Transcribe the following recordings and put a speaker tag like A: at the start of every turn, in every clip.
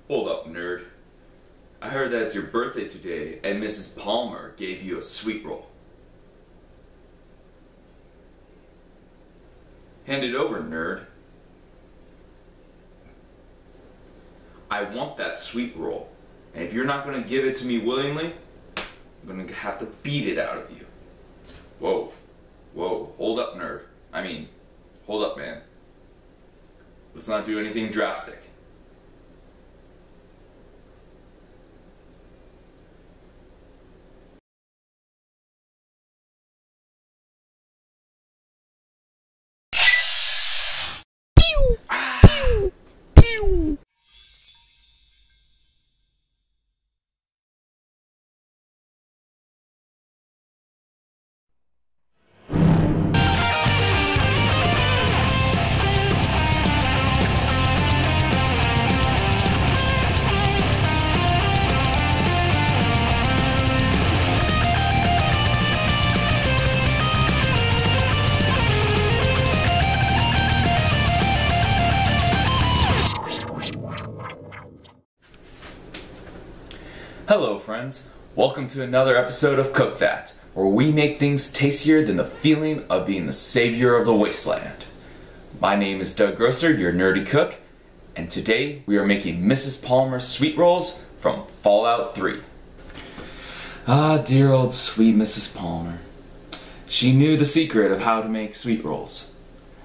A: Hold up, nerd. I heard that it's your birthday today and Mrs. Palmer gave you a sweet roll. Hand it over, nerd. I want that sweet roll, and if you're not going to give it to me willingly, I'm going to have to beat it out of you. Whoa. Whoa. Hold up, nerd. Hold up, man. Let's not do anything drastic. Hello friends, welcome to another episode of Cook That, where we make things tastier than the feeling of being the savior of the wasteland. My name is Doug Grosser, your nerdy cook, and today we are making Mrs. Palmer's sweet rolls from Fallout 3. Ah, dear old sweet Mrs. Palmer. She knew the secret of how to make sweet rolls.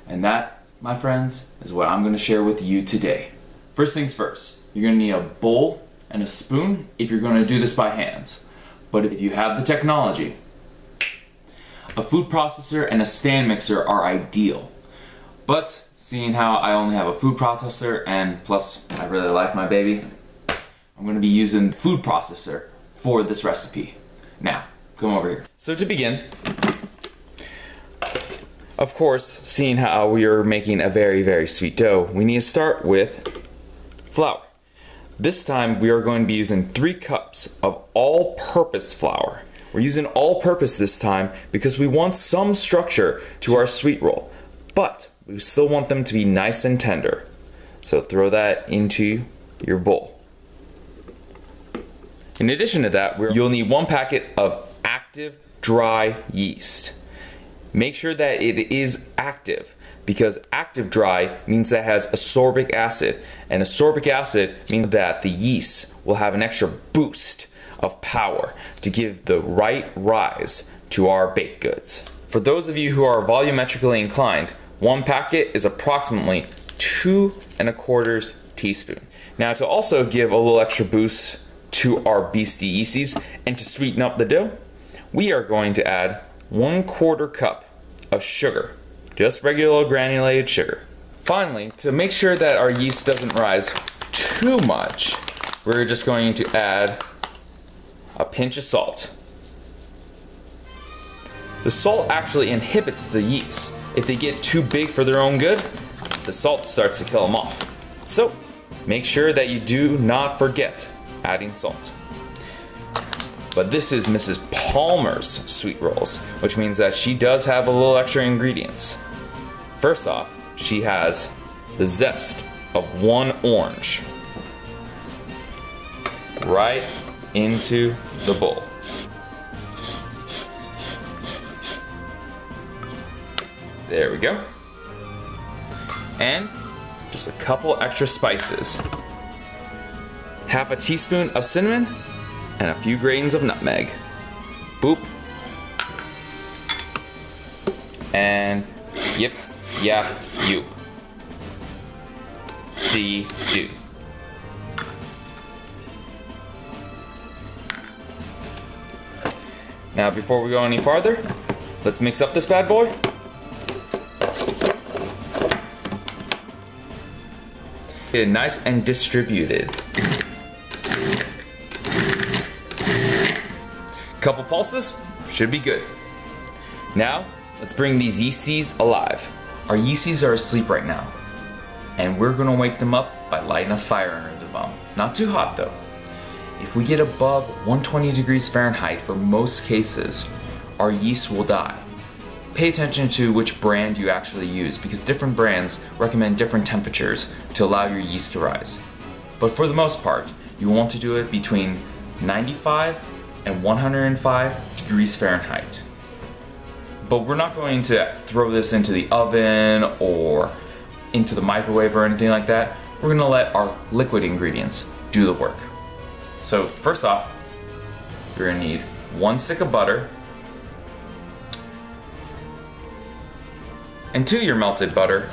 A: And that, my friends, is what I'm going to share with you today. First things first, you're going to need a bowl and a spoon if you're going to do this by hands. But if you have the technology, a food processor and a stand mixer are ideal. But seeing how I only have a food processor and plus I really like my baby, I'm going to be using the food processor for this recipe. Now, come over here. So to begin, of course, seeing how we are making a very sweet dough, we need to start with flour. This time we are going to be using 3 cups of all-purpose flour. We're using all-purpose this time because we want some structure to our sweet roll, but we still want them to be nice and tender. So throw that into your bowl. In addition to that, you'll need 1 packet of active dry yeast. Make sure that it is active, because active dry means that it has ascorbic acid, and ascorbic acid means that the yeast will have an extra boost of power to give the right rise to our baked goods. For those of you who are volumetrically inclined, 1 packet is approximately 2 1/4 teaspoons. Now, to also give a little extra boost to our beastie yeasties and to sweeten up the dough, we are going to add 1/4 cup of sugar. Just regular granulated sugar. Finally, to make sure that our yeast doesn't rise too much, we're just going to add a pinch of salt. The salt actually inhibits the yeast. If they get too big for their own good, the salt starts to kill them off. So, make sure that you do not forget adding salt. But this is Mrs. Palmer's sweet rolls, which means that she does have a little extra ingredients. First off, she has the zest of 1 orange right into the bowl. There we go. And just a couple extra spices. 1/2 teaspoon of cinnamon and a few grains of nutmeg. Boop. And yip, yap, yoop. Do. Now, before we go any farther, let's mix up this bad boy. Get it nice and distributed. Couple pulses should be good. Now, let's bring these yeasties alive. Our yeasties are asleep right now, and we're gonna wake them up by lighting a fire under the bum. Not too hot though. If we get above 120 degrees Fahrenheit for most cases, our yeast will die. Pay attention to which brand you actually use, because different brands recommend different temperatures to allow your yeast to rise. but for the most part, you want to do it between 95 and 105 degrees Fahrenheit. But we're not going to throw this into the oven or into the microwave or anything like that. We're gonna let our liquid ingredients do the work. So first off, you're gonna need 1 stick of butter, and to your melted butter,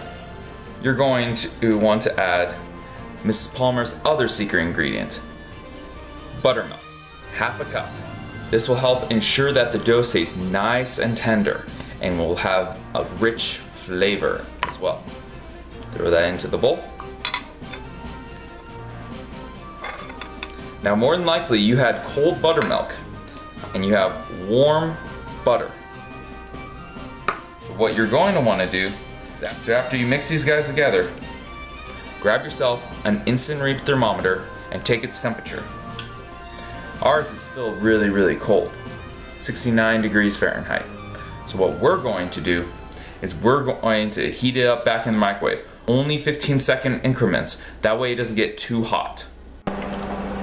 A: you're going to want to add Mrs. Palmer's other secret ingredient, buttermilk, half a cup. This will help ensure that the dough stays nice and tender and will have a rich flavor as well. Throw that into the bowl. Now more than likely you had cold buttermilk and you have warm butter. So what you're going to want to do is after you mix these guys together, grab yourself an instant read thermometer and take its temperature. Ours is still really cold, 69 degrees Fahrenheit. So what we're going to do is we're going to heat it up back in the microwave. Only 15-second increments, that way it doesn't get too hot.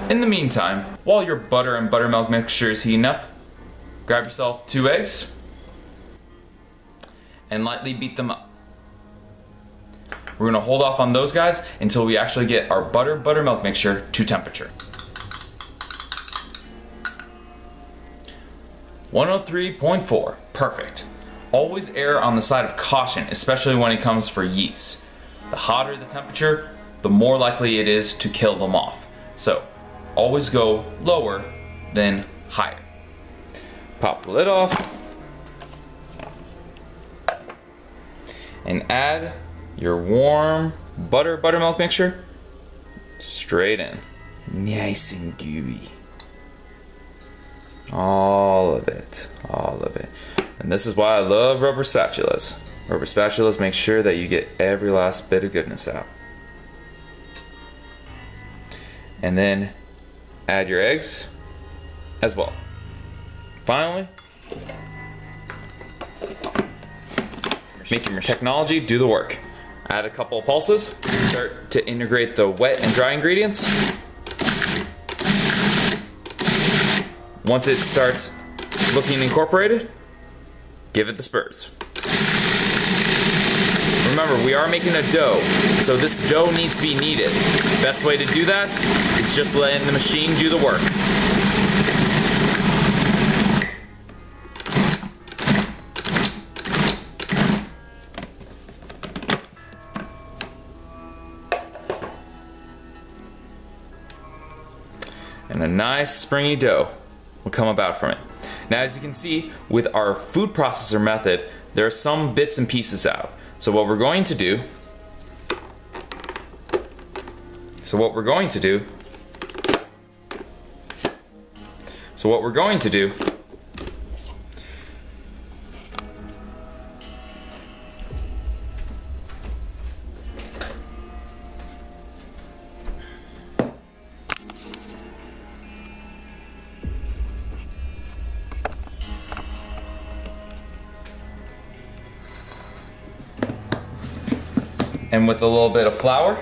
A: In the meantime, while your butter and buttermilk mixture is heating up, grab yourself 2 eggs and lightly beat them up. We're gonna hold off on those guys until we actually get our buttermilk mixture to temperature. 103.4, perfect. Always err on the side of caution, especially when it comes for yeast. The hotter the temperature, the more likely it is to kill them off. So, always go lower than higher. Pop the lid off and add your warm buttermilk mixture straight in. Nice and gooey. All of it. And this is why I love rubber spatulas. Rubber spatulas make sure that you get every last bit of goodness out. And then add your eggs as well. Finally, make your technology do the work. Add a couple of pulses, start to integrate the wet and dry ingredients. Once it starts looking incorporated, give it the spurs. Remember, we are making a dough, so this dough needs to be kneaded. Best way to do that is just letting the machine do the work. And a nice springy dough will come about from it. Now, as you can see, with our food processor method, there are some bits and pieces out. So what we're going to do and with a little bit of flour,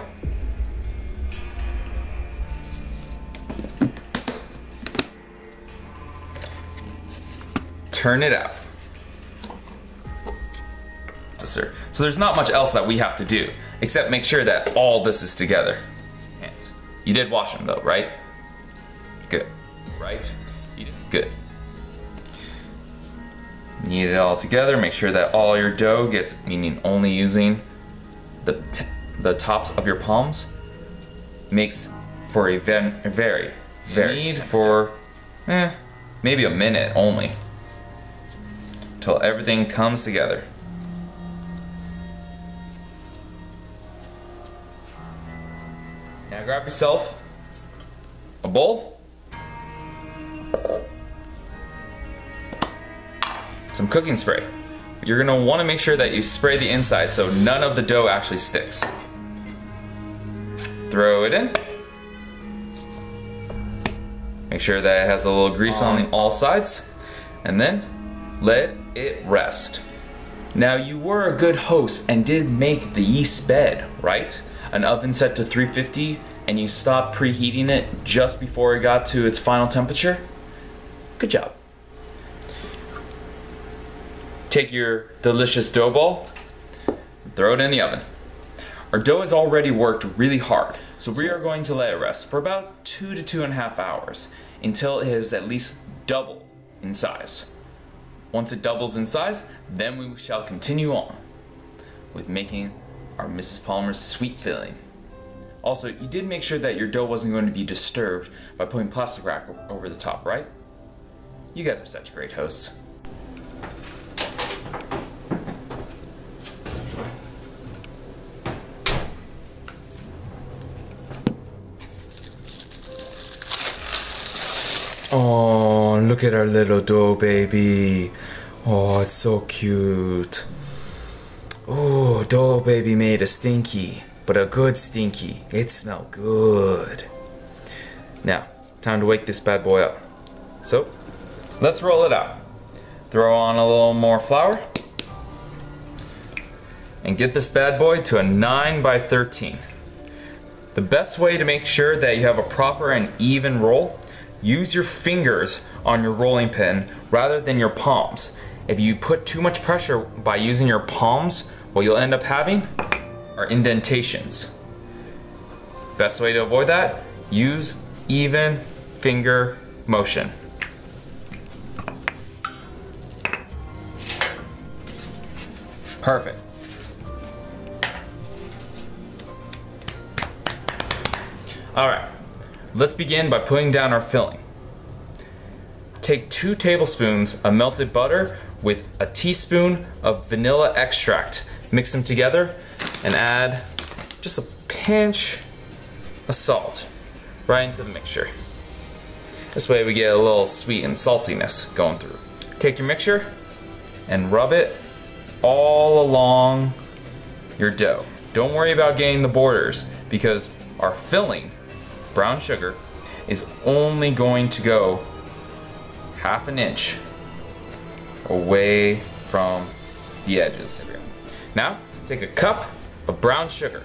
A: turn it out. So there's not much else that we have to do, except make sure that all this is together. Hands. You did wash them though, right? Good. Right? You did. Good. Knead it all together, make sure that all your dough gets, meaning only using the tops of your palms, makes for a very knead for maybe a minute only, until everything comes together. Now grab yourself a bowl, some cooking spray. You're gonna want to make sure that you spray the inside so none of the dough actually sticks. Throw it in. Make sure that it has a little grease on all sides, and then let it rest. Now, you were a good host and did make the yeast bed, right? An oven set to 350 and you stopped preheating it just before it got to its final temperature, good job. Take your delicious dough ball, throw it in the oven. Our dough has already worked really hard, so we are going to let it rest for about 2 to 2.5 hours until it has at least doubled in size. Once it doubles in size, then we shall continue on with making our Mrs. Palmer's sweet filling. Also, you did make sure that your dough wasn't going to be disturbed by putting plastic wrap over the top, right? You guys are such great hosts. Oh, look at our little dough baby. Oh, it's so cute. Oh, dough baby made a stinky, but a good stinky. It smells good. Now, time to wake this bad boy up. So, let's roll it out. Throw on a little more flour. And get this bad boy to a 9 by 13. The best way to make sure that you have a proper and even roll, use your fingers on your rolling pin rather than your palms. If you put too much pressure by using your palms, what you'll end up having are indentations. Best way to avoid that, use even finger motion. Perfect. All right. Let's begin by putting down our filling. Take 2 tablespoons of melted butter with a teaspoon of vanilla extract. Mix them together and add just a pinch of salt right into the mixture. This way we get a little sweet and saltiness going through. Take your mixture and rub it all along your dough. Don't worry about getting the borders because our filling, brown sugar, is only going to go 1/2 inch away from the edges. Now, take a cup of brown sugar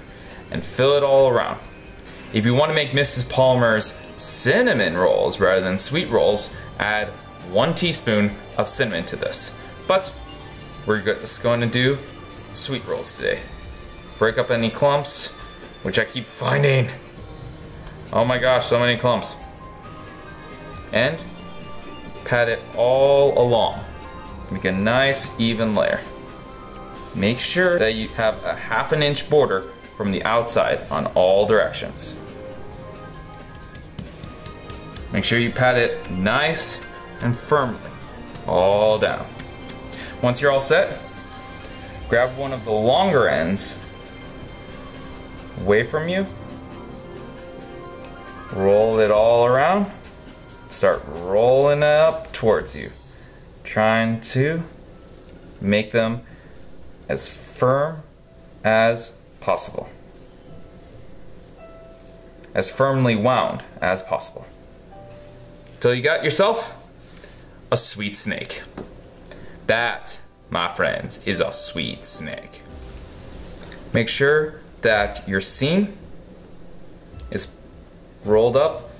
A: and fill it all around. If you want to make Mrs. Palmer's cinnamon rolls rather than sweet rolls, add 1 teaspoon of cinnamon to this. But we're just going to do sweet rolls today. Break up any clumps, which I keep finding. Oh my gosh, so many clumps. And pat it all along. Make a nice even layer. Make sure that you have a 1/2 inch border from the outside on all directions. Make sure you pat it nice and firmly all down. Once you're all set, grab one of the longer ends away from you. Roll it all around. Start rolling it up towards you. Trying to make them as firm as possible. As firmly wound as possible. Till you got yourself a sweet snake. That, my friends, is a sweet snake. Make sure that your seam is rolled up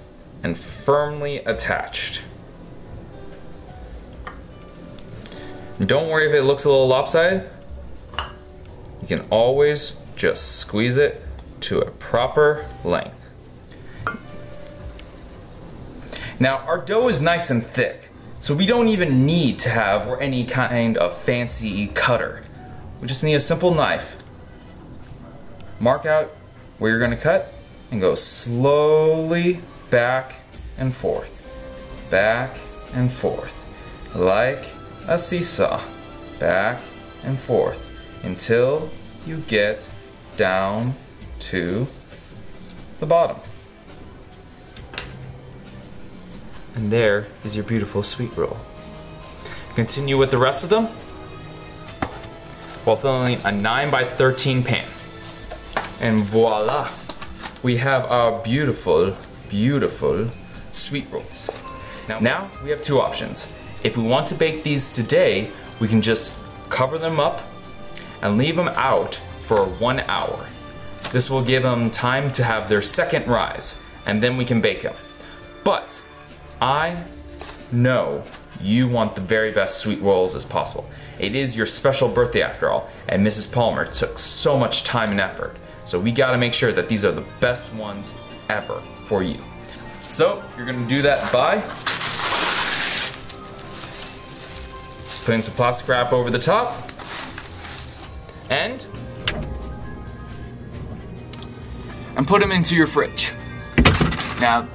A: and firmly attached. Don't worry if it looks a little lopsided. You can always just squeeze it to a proper length. Now our dough is nice and thick, so we don't even need to have any kind of fancy cutter. We just need a simple knife. Mark out where you're going to cut and go slowly back and forth, like a seesaw, back and forth until you get down to the bottom. And there is your beautiful sweet roll. Continue with the rest of them while filling a 9 by 13 pan. And voila! We have our beautiful, beautiful sweet rolls. Now we have 2 options. If we want to bake these today, we can just cover them up and leave them out for 1 hour. This will give them time to have their second rise, and then we can bake them. But I know you want the very best sweet rolls as possible. It is your special birthday after all, and Mrs. Palmer took so much time and effort. So we gotta make sure that these are the best ones ever for you. So you're gonna do that by putting some plastic wrap over the top and put them into your fridge. Now,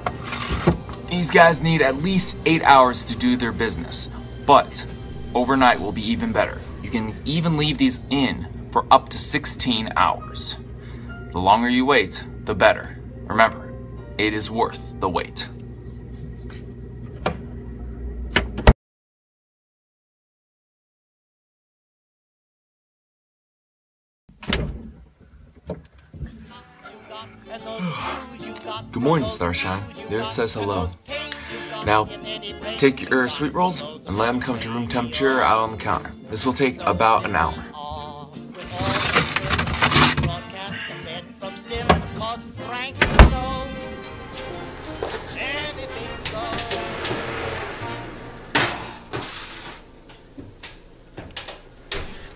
A: these guys need at least 8 hours to do their business, but overnight will be even better. You can even leave these in for up to 16 hours. The longer you wait, the better. Remember, it is worth the wait.
B: Good morning, Starshine. There it says hello. Now, take your sweet rolls and let them come to room temperature out on the counter. This will take about an hour.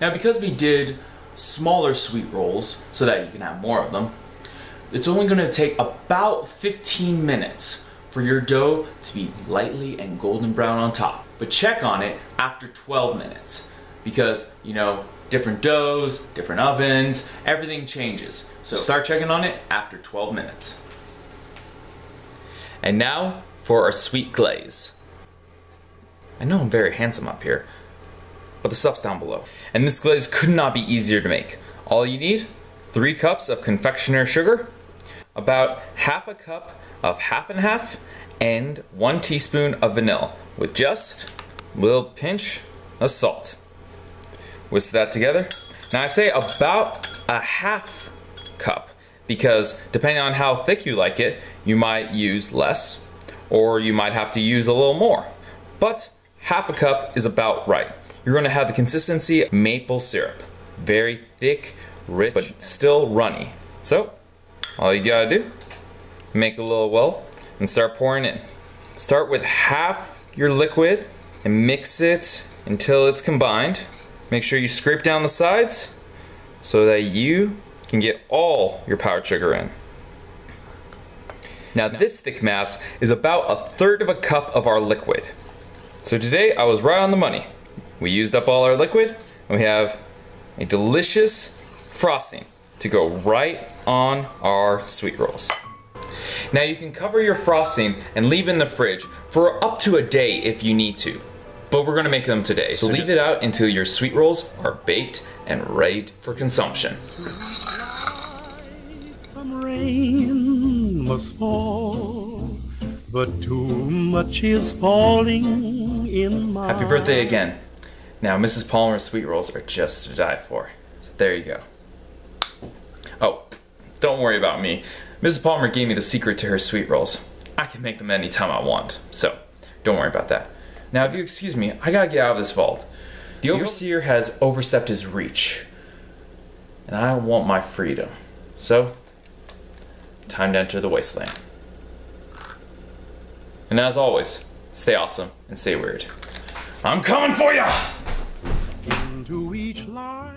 A: Now, because we did smaller sweet rolls so that you can have more of them, it's only going to take about 15 minutes for your dough to be lightly and golden brown on top. But check on it after 12 minutes because, you know, different doughs, different ovens, everything changes. So start checking on it after 12 minutes. And now for our sweet glaze. I know I'm very handsome up here, but the stuff's down below. And this glaze could not be easier to make. All you need, 3 cups of confectioner sugar, about half a cup of half and half, and 1 teaspoon of vanilla with just a little pinch of salt. Whisk that together. Now I say about a half cup because depending on how thick you like it, you might use less or you might have to use a little more. But half a cup is about right. You're going to have the consistency of maple syrup. Very thick, rich, but still runny. So, all you gotta do, make a little well and start pouring in. Start with half your liquid and mix it until it's combined. Make sure you scrape down the sides so that you can get all your powdered sugar in. Now this thick mass is about 1/3 of a cup of our liquid. So today I was right on the money. We used up all our liquid and we have a delicious frosting to go right on our sweet rolls. Now you can cover your frosting and leave in the fridge for up to a day if you need to. But we're gonna make them today, so leave it out until your sweet rolls are baked and ready for consumption.
C: Some rain must fall, but too much is falling in my...
A: Happy birthday again. Now Mrs. Palmer's sweet rolls are just to die for. So there you go. Oh, don't worry about me. Mrs. Palmer gave me the secret to her sweet rolls. I can make them anytime I want, so don't worry about that. Now if you excuse me, I gotta get out of this vault. The overseer has overstepped his reach, and I want my freedom. So, time to enter the wasteland. And as always, stay awesome and stay weird. I'm coming for ya!
C: Into each line